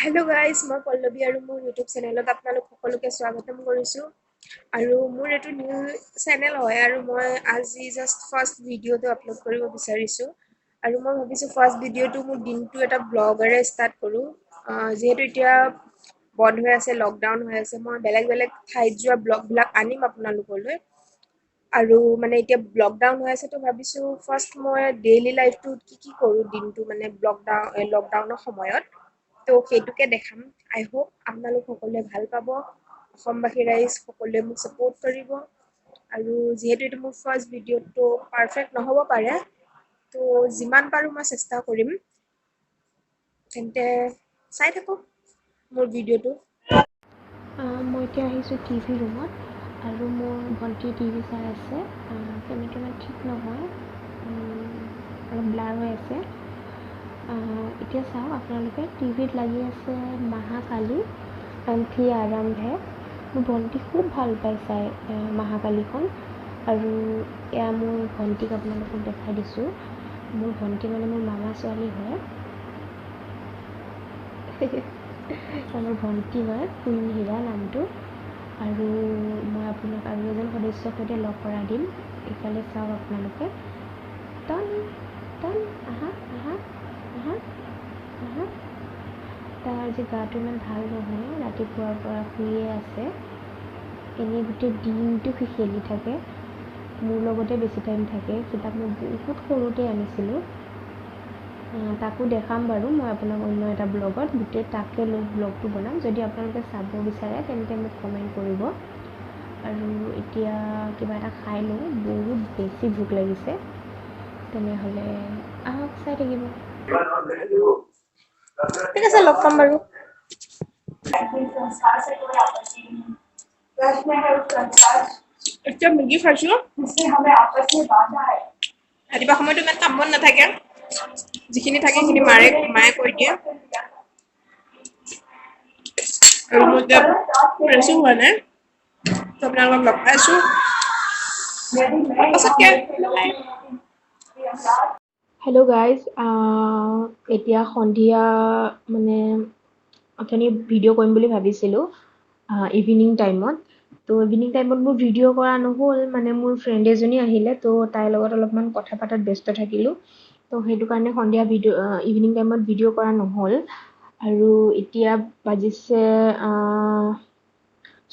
Hello' guys, মই পল্লৱী আৰু মোৰ ইউটিউব চেনেলত আপোনালোক সকলোকে স্বাগতম কৰিছোঁ। আৰু মোৰ এইটো নিউ চেনেল হয় আৰু মই আজি জাষ্ট ফাৰ্ষ্ট ভিডিঅ'টো আপলোড কৰিব বিচাৰিছোঁ। আৰু মই ভাবিছোঁ ফাৰ্ষ্ট ভিডিঅ'টো মোৰ দিনটো এটা ব্লগেৰে ষ্টাৰ্ট কৰোঁ। যিহেতু এতিয়া বন্ধ হৈ আছে, লকডাউন হৈ আছে, মই বেলেগ বেলেগ ঠাইত যোৱা ব্লগবিলাক আনিম আপোনালোকলৈ। আৰু মানে এতিয়া লকডাউন হৈ আছে, তো ভাবিছোঁ ফাৰ্ষ্ট মই ডেইলি লাইফটোত কি কৰোঁ দিনটো মানে লকডাউনৰ সময়ত, তো সেইটোকে দেখাম। আই হোপ আপোনালোক সকলোৱে ভাল পাব, অসমবাসী ৰাইজ সকলোৱে মোক ছাপোৰ্ট কৰিব। আৰু যিহেতু এইটো মোৰ ফাৰ্ষ্ট ভিডিঅ'টো পাৰফেক্ট নহ'ব পাৰে, তো যিমান পাৰোঁ মই চেষ্টা কৰিম। তেন্তে চাই থাকক মোৰ ভিডিঅ'টো। মই এতিয়া আহিছোঁ টিভি ৰুমত আৰু মোৰ ভণ্টি টিভি চাই আছে। তেনেকৈ মানে ঠিক নহয়, অলপ ব্লাৰ হৈ আছে। এতিয়া চাওক আপোনালোকে, টিভিত লাগি আছে মহাকালী এন্থি আৰম্ভ হে। মোৰ ভণ্টি খুব ভাল পাই চাই মহাকালীখন। আৰু এয়া মোৰ ভণ্টিক আপোনালোকক দেখাই দিছোঁ। মোৰ ভণ্টি মানে মোৰ মামা ছোৱালী হয়। মোৰ ভণ্টি হয়, কুইন হীৰা নামটো। আৰু মই আপোনাক আৰু এজন সদস্যৰ সৈতে লগ কৰাই দিম। ইফালে চাওক আপোনালোকে, টন টন আহা আহা আহা আহা। তাৰ আজি গাটো ইমান ভাল নহয়, ৰাতিপুৱাৰ পৰা শুইয়ে আছে। এনেই গোটেই দিনটো সি খেলি থাকে, মোৰ লগতে বেছি টাইম থাকে। কিতাপ মই বহুত সৰুতে আনিছিলোঁ, তাকো দেখাম বাৰু মই আপোনাক অন্য এটা ব্লগত। গোটেই তাকে লৈ ব্লগটো বনাম। যদি আপোনালোকে চাব বিচাৰে তেন্তে মোক কমেণ্ট কৰিব। আৰু এতিয়া কিবা এটা খাই লওঁ, বহুত বেছি ভোক লাগিছে। তেনেহ'লে আহক, চাই থাকিব। ঠিক আছে, লগ পাম বাৰু। এতিয়া মেগী খাইছোঁ। ৰাতিপুৱা সময়তো ইমান কাম বন নাথাকে, যিখিনি থাকে সেইখিনি মায়ে কৰি দিয়ে। আৰু মোৰ এতিয়া ফ্ৰেছো হোৱা নাই, তো আপোনালোকক লগ পাইছোঁ পাছতকে। হেল্ল' গাইজ, এতিয়া সন্ধিয়া মানে অথনি ভিডিঅ' কৰিম বুলি ভাবিছিলোঁ ইভিনিং টাইমত। তো ইভিনিং টাইমত মোৰ ভিডিঅ' কৰা নহ'ল, মানে মোৰ ফ্ৰেণ্ড এজনী আহিলে, তো তাইৰ লগত অলপমান কথা পতাত ব্যস্ত থাকিলোঁ। তো সেইটো কাৰণে সন্ধিয়া ইভিনিং টাইমত ভিডিঅ' কৰা নহ'ল। আৰু এতিয়া বাজিছে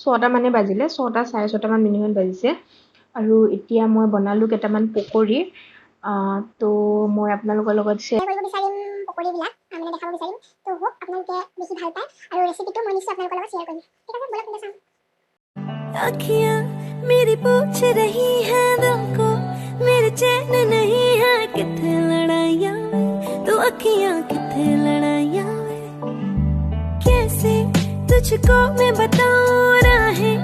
6টা মানে বাজিলে, 6টা 6:30 মিনিটমান বাজিছে। আৰু এতিয়া মই বনালোঁ কেইটামান পকৰি। তো মই আপোনালোকৰ লগত শ্বেয়াৰ কৰিব বিচাৰিম পকৰিবিলাক, মানে দেখাব বিচাৰিম। তো হোপ আপোনালোকে বেছি ভাল পায় আৰু ৰেচিপিটো মই নিশ্চয় আপোনালোকৰ লগত শ্বেয়াৰ কৰিম। ঠিক আছে, ব'লক তেন্তে চাওঁ। अखियां मेरी पूछ रही है दिल को, मेरे चैन नहीं है किथे लड़ाइयां वे, तो अखियां किथे लड़ाइयां वे। कैसे तुझको मैं बताऊं राहें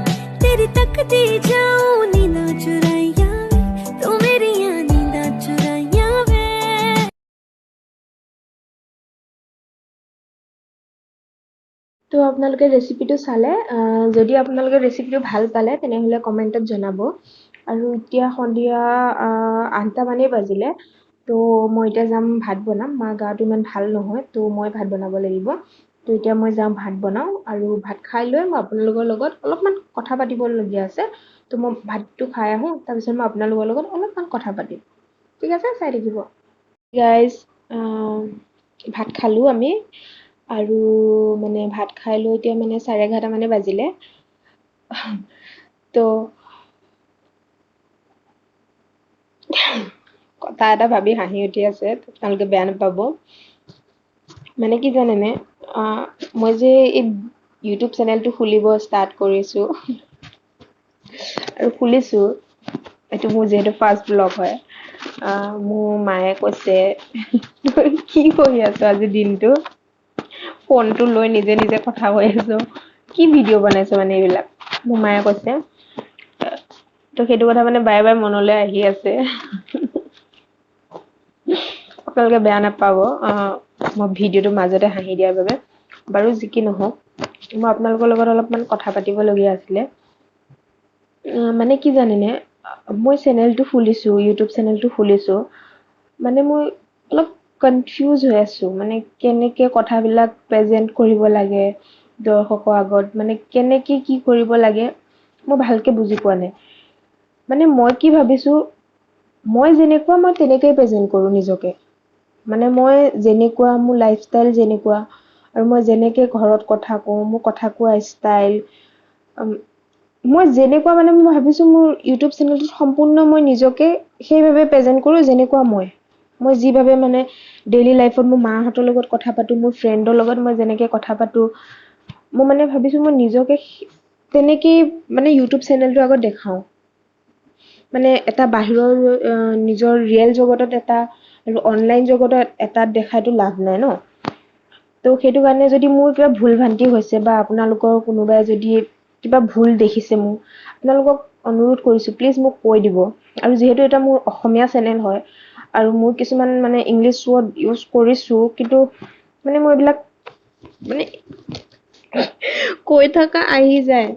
तेरी तकती जाऊं, नींदा चुराइयां वे, तो मेरी नींदा चुराइयां वे। তো আপোনালোকে ৰেচিপিটো চালে, যদি আপোনালোকে ৰেচিপিটো ভাল পালে তেনেহ'লে কমেণ্টত জনাব। আৰু এতিয়া সন্ধিয়া 8টা মানেই বাজিলে, তো মই এতিয়া যাম ভাত বনাম। মাৰ গাটো ইমান ভাল নহয়, তো মই ভাত বনাব লাগিব। তো এতিয়া মই যাওঁ ভাত বনাওঁ, আৰু ভাত খাই লৈ মই আপোনালোকৰ লগত অলপমান কথা পাতিবলগীয়া আছে। তো মই ভাতটো খাই আহোঁ, তাৰপিছত মই আপোনালোকৰ লগত অলপমান কথা পাতিম। ঠিক আছে, চাই থাকিব। গাইজ, ভাত খালোঁ আমি, আৰু মানে ভাত খাই লৈ এতিয়া মানে 11:30 মানে বাজিলে। তো কথা এটা ভাবি হাঁহি উঠি আছে, আপোনালোকে বেয়া নাপাব। মানে কি জানেনে, মই যে এই ইউটিউব চেনেলটো খুলিব ষ্টাৰ্ট কৰিছোঁ আৰু খুলিছোঁ, এইটো মোৰ যিহেতু ফাৰ্ষ্ট ব্লগ হয়। মোৰ মায়ে কৈছে, তই কি কৰি আছ আজি দিনটো, ফোনটো লৈ নিজে নিজে কথা কৈ আছো, কি ভিডিঅ' বনাইছো মানে এইবিলাক, মোৰ মায়ে কৈছে। তো সেইটো কথা মানে বাৰে বাৰে মনলৈ আহি আছে। আপোনালোকে বেয়া নাপাব মই ভিডিঅ'টোৰ মাজতে হাঁহি দিয়াৰ বাবে। বাৰু যি কি নহওক, মই আপোনালোকৰ লগত অলপমান কথা পাতিবলগীয়া আছিলে। মানে কি জানেনে, মই চেনেলটো খুলিছোঁ, ইউটিউব চেনেলটো খুলিছোঁ, মানে মই অলপ কনফিউজ হৈ আছোঁ মানে কেনেকৈ কথাবিলাক প্ৰেজেণ্ট কৰিব লাগে দৰ্শকৰ আগত, মানে কেনেকৈ কি কৰিব লাগে মই ভালকৈ বুজি পোৱা নাই। মানে মই কি ভাবিছোঁ, মই যেনেকুৱা মই তেনেকৈয়ে প্ৰেজেণ্ট কৰোঁ নিজকে। মানে মই যেনেকুৱা, মোৰ লাইফষ্টাইল যেনেকুৱা, আৰু মই যেনেকৈ ঘৰত কথা কওঁ, মোৰ কথা কোৱা ষ্টাইল, মই যেনেকুৱা, মানে মই ভাবিছোঁ মোৰ ইউটিউব চেনেলটোত সম্পূৰ্ণ মই নিজকে সেইভাৱে প্ৰেজেণ্ট কৰোঁ যেনেকুৱা মই যিভাৱে মানে ডেইলি লাইফত মোৰ মাহঁতৰ লগত কথা পাতোঁ, মোৰ ফ্ৰেণ্ডৰ লগত মই যেনেকৈ কথা পাতোঁ, মই মানে ভাবিছোঁ মই নিজকে তেনেকেই মানে ইউটিউব চেনেলটোৰ আগত দেখাওঁ। মানে এটা বাহিৰৰ নিজৰ ৰিয়েল জগতত এটা আৰু অনলাইন জগতত এটাত দেখাইতো লাভ নাই ন। তো সেইটো কাৰণে যদি মোৰ কিবা ভুল ভ্ৰান্তি হৈছে বা আপোনালোকৰ কোনোবাই যদি কিবা ভুল দেখিছে মোক, আপোনালোকক অনুৰোধ কৰিছোঁ প্লিজ মোক কৈ দিব। আৰু যিহেতু এটা মোৰ অসমীয়া চেনেল হয় আৰু মোৰ কিছুমান মানে ইংলিছ ৱৰ্ড ইউজ কৰিছোঁ, কিন্তু মানে মই এইবিলাক মানে কৈ থকা আহি যায়।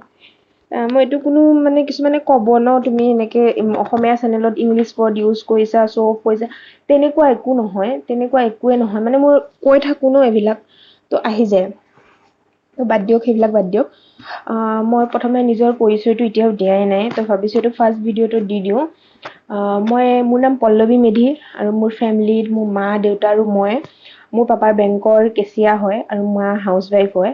মই এইটো কোনো মানে কিছুমানে ক'ব ন, তুমি এনেকৈ অসমীয়া চেনেলত ইংলিছ ৱৰ্ড ইউজ কৰিছা, শ্ব' অফ কৰিছা, তেনেকুৱা একো নহয়, তেনেকুৱা একোৱে নহয়। মানে মোৰ কৈ থাকোঁ ন এইবিলাক, তো আহি যায়। তো বাদ দিয়ক, সেইবিলাক বাদ দিয়ক। মই প্ৰথমে নিজৰ পৰিচয়টো এতিয়াও দিয়াই নাই, তো ভাবিছোঁ এইটো ফাৰ্ষ্ট ভিডিঅ'টো দি দিওঁ। মোৰ নাম পল্লৱী মেধি আৰু মোৰ ফেমিলিত মোৰ মা দেউতা আৰু মই। মোৰ পাপাৰ বেংকৰ কেচিয়া হয় আৰু মা হাউচৱাইফ হয়।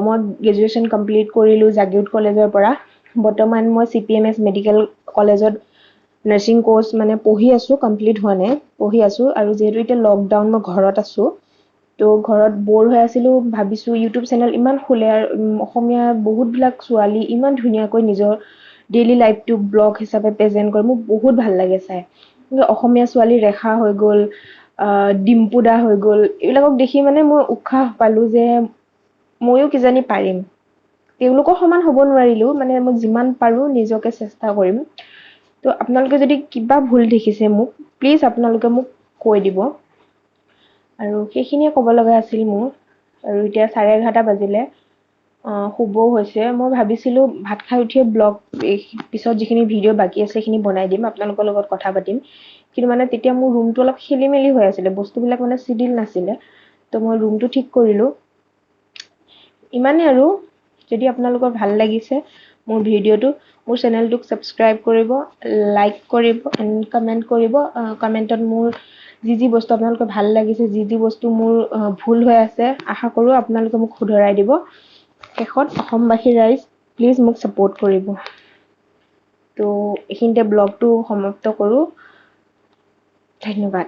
মই গ্ৰেজুৱেশ্যন কমপ্লিট কৰিলোঁ জাগিৰোড কলেজৰ পৰা। বৰ্তমান মই CPMS মেডিকেল কলেজত নাৰ্ছিং কোৰ্চ মানে পঢ়ি আছোঁ, কমপ্লিট হোৱা নাই, পঢ়ি আছোঁ। আৰু যিহেতু এতিয়া লকডাউন, মই ঘৰত আছোঁ, তো ঘৰত ব'ৰ হৈ আছিলোঁ, ভাবিছোঁ ইউটিউব চেনেল ইমান খোলে আৰু অসমীয়া বহুতবিলাক ছোৱালী ইমান ধুনীয়াকৈ নিজৰ ডেইলি লাইফটো ব্লগ হিচাপে প্ৰেজেণ্ট কৰে, মোৰ বহুত ভাল লাগে চাই। অসমীয়া ছোৱালী ৰেখা হৈ গ'ল, ডিম্পু দা হৈ গ'ল, এইবিলাকক দেখি মানে মই উৎসাহ পালোঁ যে ময়ো কিজানি পাৰিম। তেওঁলোকৰ সমান হ'ব নোৱাৰিলেও মানে মই যিমান পাৰোঁ নিজকে চেষ্টা কৰিম। তো আপোনালোকে যদি কিবা ভুল দেখিছে মোক, প্লিজ আপোনালোকে মোক কৈ দিব। আৰু সেইখিনিয়ে ক'ব লগা আছিল মোৰ। আৰু এতিয়া 11:30 বাজিলে, শুবও হৈছে। মই ভাবিছিলোঁ ভাত খাই উঠিয়ে ব্লগ পিছত যিখিনি ভিডিঅ' বাকী আছে সেইখিনি বনাই দিম, আপোনালোকৰ লগত কথা পাতিম। কিন্তু মানে তেতিয়া মোৰ ৰুমটো অলপ খেলি মেলি হৈ আছিলে, বস্তুবিলাক মানে চিডিল নাছিলে, তো মই ৰুমটো ঠিক কৰিলোঁ। ইমানেই আৰু। যদি আপোনালোকৰ ভাল লাগিছে মোৰ ভিডিঅ'টো, মোৰ চেনেলটোক ছাবস্ক্ৰাইব কৰিব, লাইক কৰিব এণ্ড কমেণ্ট কৰিব। কমেণ্টত মোৰ যি বস্তু আপোনালোকৰ ভাল লাগিছে, যি বস্তু মোৰ ভুল হৈ আছে, আশা কৰোঁ আপোনালোকে মোক শুধৰাই দিব। শেষত অসমবাসী ৰাইজ প্লিজ মোক ছাপোৰ্ট কৰিব। তো এইখিনিতে ব্লগটো সমাপ্ত কৰোঁ। ধন্যবাদ।